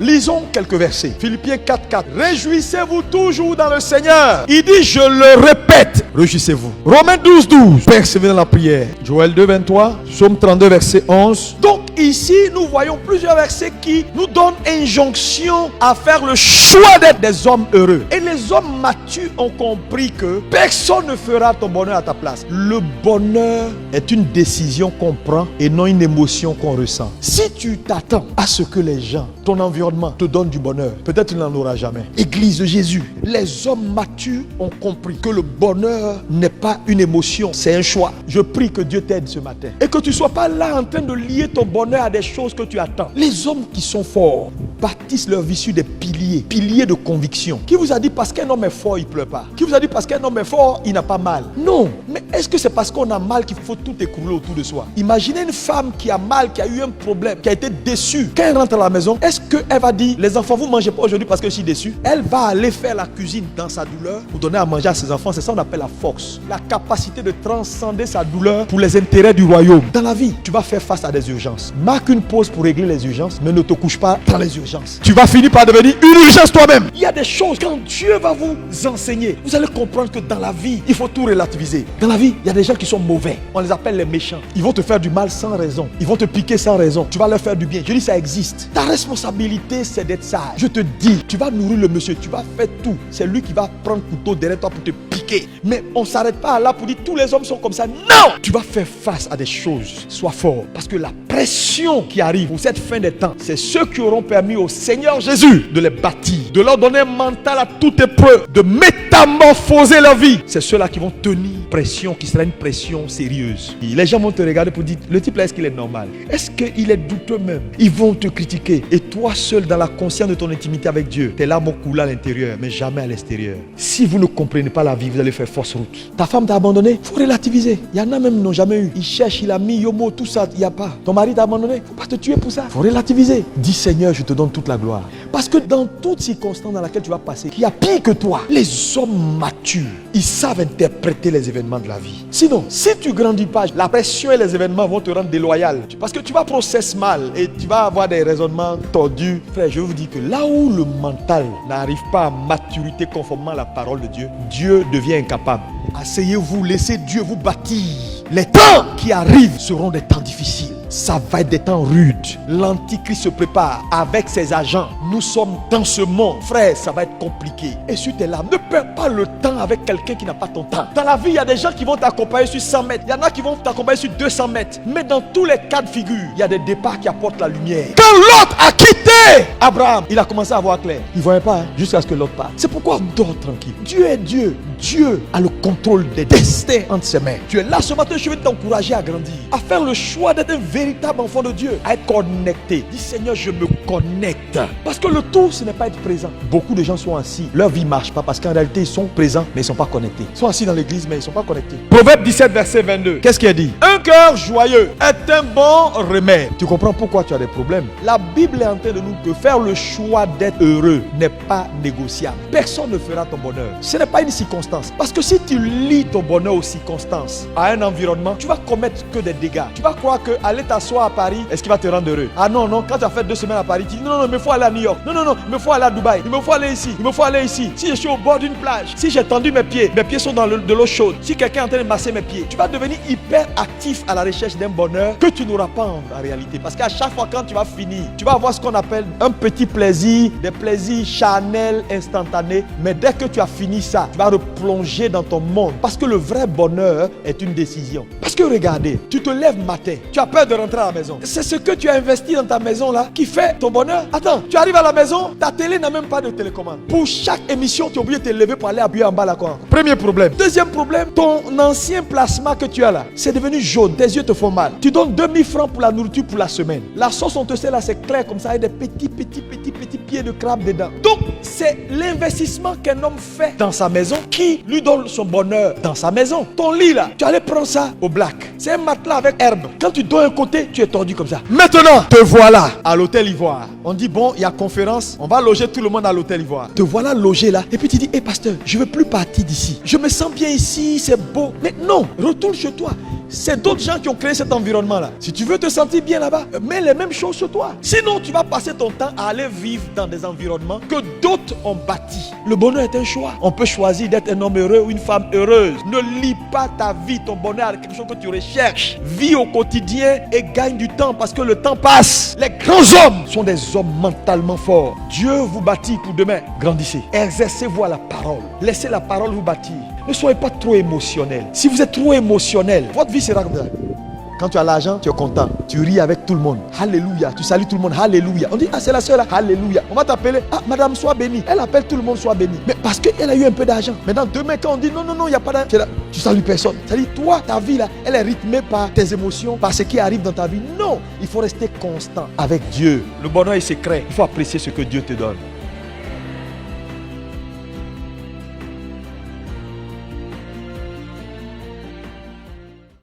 Lisons quelques versets. Philippiens 4:4. Réjouissez-vous toujours dans le Seigneur. Il dit, je le répète, réjouissez-vous. Romains 12:12. Persévérez dans la prière. Joël 2:23. Psaume 32 verset 11. Donc ici, nous voyons plusieurs versets qui nous donnent injonction à faire le choix d'être des hommes heureux. Et les hommes matures ont compris que personne ne fera ton bonheur à ta place. Le bonheur est une décision qu'on prend et non une émotion qu'on ressent. Si tu t'attends à ce que les gens, ton environnement te donne du bonheur, peut-être tu n'en auras jamais. Église de Jésus, les hommes matures ont compris que le bonheur n'est pas une émotion, c'est un choix. Je prie que Dieu t'aide ce matin et que tu ne sois pas là en train de lier ton bonheur à des choses que tu attends. Les hommes qui sont forts bâtissent leur vie sur des piliers de conviction. Qui vous a dit parce qu'un homme est fort, il ne pleure pas? Qui vous a dit parce qu'un homme est fort, il n'a pas mal? Non, mais est-ce que c'est parce qu'on a mal qu'il faut tout écrouler autour de soi? Imaginez une femme qui a mal, qui a eu un problème, qui a été déçue. Quand elle rentre à la maison, est-ce qu'elle va dire, les enfants, vous ne mangez pas aujourd'hui parce que je suis déçue? Elle va aller faire la cuisine dans sa douleur pour donner à manger à ses enfants. C'est ça qu'on appelle la force. La capacité de transcender sa douleur pour les intérêts du royaume. Dans la vie, tu vas faire face à des urgences. Marque une pause pour régler les urgences, mais ne te couche pas dans les urgences. Tu vas finir par devenir une urgence toi-même. Il y a des choses, quand Dieu va vous enseigner, vous allez comprendre que dans la vie, il faut tout relativiser. Dans la vie, il y a des gens qui sont mauvais. On les appelle les méchants. Ils vont te faire du mal sans raison. Ils vont te piquer sans raison. Tu vas leur faire du bien. Je dis, ça existe. Ta responsabilité, c'est d'être sage. Je te dis, tu vas nourrir le monsieur. Tu vas faire tout. C'est lui qui va prendre le couteau derrière toi pour te piquer. Mais on ne s'arrête pas là pour dire, tous les hommes sont comme ça. Non! Tu vas faire face à des choses. Sois fort. Parce que la pression qui arrive pour cette fin des temps, c'est ceux qui auront permis au Seigneur Jésus de les bâtir, de leur donner un mental à toute épreuve, de métamorphoser leur vie. C'est ceux-là qui vont tenir pression, qui sera une pression sérieuse. Et les gens vont te regarder pour dire, le type là, est-ce qu'il est normal? Est-ce qu'il est douteux même? Ils vont te critiquer. Et toi seul, dans la conscience de ton intimité avec Dieu, tes larmes vont couler à l'intérieur, mais jamais à l'extérieur. Si vous ne comprenez pas la vie, vous allez faire fausse route. Ta femme t'a abandonné, il faut relativiser. Il y en a même qui n'ont jamais eu. Il cherche, il a mis Yomo, tout ça, il n'y a pas. Ton mari t'a abandonné, il ne faut pas te tuer pour ça. Il faut relativiser. Dis, Seigneur, je te donne toute la gloire. Parce que dans toute circonstance dans laquelle tu vas passer, il y a pire que toi. Les hommes matures, ils savent interpréter les événements de la vie. Sinon, si tu ne grandis pas, la pression et les événements vont te rendre déloyal. Parce que tu vas processer mal et tu vas avoir des raisonnements tordus. Frère, je vous dis que là où le mental n'arrive pas à maturité conformément à la parole de Dieu, Dieu devient incapable. Asseyez-vous, laissez Dieu vous bâtir. Les temps qui arrivent seront des temps difficiles. Ça va être des temps rudes. L'Antichrist se prépare avec ses agents. Nous sommes dans ce monde. Frère, ça va être compliqué. Et sur tes larmes, ne perds pas le temps avec quelqu'un qui n'a pas ton temps. Dans la vie, il y a des gens qui vont t'accompagner sur 100 mètres. Il y en a qui vont t'accompagner sur 200 mètres. Mais dans tous les cas de figure, il y a des départs qui apportent la lumière. Quand Lot a quitté Abraham, il a commencé à voir clair. Il ne voyait pas jusqu'à ce que Lot parte. C'est pourquoi on dort tranquille. Dieu est Dieu. Dieu a le contrôle des destins entre ses mains. Tu es là ce matin, je vais t'encourager à grandir, à faire le choix d'être un véritable enfant de Dieu, à être connecté. Dis, Seigneur, je me connecte. Parce que le tout, ce n'est pas être présent. Beaucoup de gens sont assis, leur vie ne marche pas parce qu'en réalité, ils sont présents, mais ils ne sont pas connectés. Ils sont assis dans l'église, mais ils ne sont pas connectés. Proverbe 17, verset 22. Qu'est-ce qu'il a dit? Un cœur joyeux est un bon remède. Tu comprends pourquoi tu as des problèmes? La Bible est en train de nous dire que faire le choix d'être heureux n'est pas négociable. Personne ne fera ton bonheur. Ce n'est pas une circonstance. Parce que si tu lis ton bonheur aux circonstances, à un environnement, tu vas commettre que des dégâts. Tu vas croire que aller t'asseoir à Paris, est-ce qu'il va te rendre heureux? Ah non, non, quand tu as fait 2 semaines à Paris, tu dis non, non, il me faut aller à New York. Non, non, non, il me faut aller à Dubaï. Il me faut aller ici. Il me faut aller ici. Si je suis au bord d'une plage, si j'ai tendu mes pieds sont dans de l'eau chaude. Si quelqu'un est en train de masser mes pieds, tu vas devenir hyper actif à la recherche d'un bonheur que tu n'auras pas en réalité. Parce qu'à chaque fois quand tu vas finir, tu vas avoir ce qu'on appelle un petit plaisir, des plaisirs charnels instantanés. Mais dès que tu as fini ça, tu vas replonger dans ton monde. Parce que le vrai bonheur est une décision. Parce que regardez, tu te lèves matin, tu as peur de rentrer à la maison. C'est ce que tu as investi dans ta maison là qui fait ton bonheur. Attends, tu arrives à la maison, ta télé n'a même pas de télécommande. Pour chaque émission, tu es obligé de te lever pour aller appuyer en bas là quoi. Premier problème. Deuxième problème, ton ancien plasma que tu as là, c'est devenu jaune, tes yeux te font mal. Tu donnes 2000 francs pour la nourriture pour la semaine. La sauce on te sait là, c'est clair comme ça, avec des petits pieds de crabe dedans. Donc, c'est l'investissement qu'un homme fait dans sa maison qui lui donne son bonheur dans sa maison. Ton lit là, tu allais prendre ça au black. C'est un matelas avec herbe. Quand tu donnes un côté, tu es tordu comme ça. Maintenant, te voilà à l'hôtel Ivoire. On dit bon, il y a conférence, on va loger tout le monde à l'hôtel Ivoire. Te voilà logé là. Et puis tu dis, hé pasteur, je ne veux plus partir d'ici. Je me sens bien ici, c'est beau. Mais non, retourne chez toi. C'est d'autres gens qui ont créé cet environnement-là. Si tu veux te sentir bien là-bas, mets les mêmes choses sur toi. Sinon, tu vas passer ton temps à aller vivre dans des environnements que d'autres ont bâtis. Le bonheur est un choix. On peut choisir d'être un homme heureux ou une femme heureuse. Ne lie pas ta vie, ton bonheur à quelque chose que tu recherches. Vis au quotidien et gagne du temps parce que le temps passe. Les grands hommes sont des hommes mentalement forts. Dieu vous bâtit pour demain. Grandissez. Exercez-vous à la parole. Laissez la parole vous bâtir. Ne soyez pas trop émotionnel. Si vous êtes trop émotionnel, votre vie sera comme ça. Quand tu as l'argent, tu es content. Tu ris avec tout le monde. Alléluia. Tu salues tout le monde. Alléluia. On dit, ah, c'est la soeur là. Alléluia. On va t'appeler, ah, madame, sois bénie. Elle appelle tout le monde, sois bénie. Mais parce qu'elle a eu un peu d'argent. Maintenant, demain, quand on dit, non, il n'y a pas d'argent, tu salues personne. C'est-à-dire, toi, ta vie là, elle est rythmée par tes émotions, par ce qui arrive dans ta vie. Non, il faut rester constant avec Dieu. Le bonheur est secret. Il faut apprécier ce que Dieu te donne.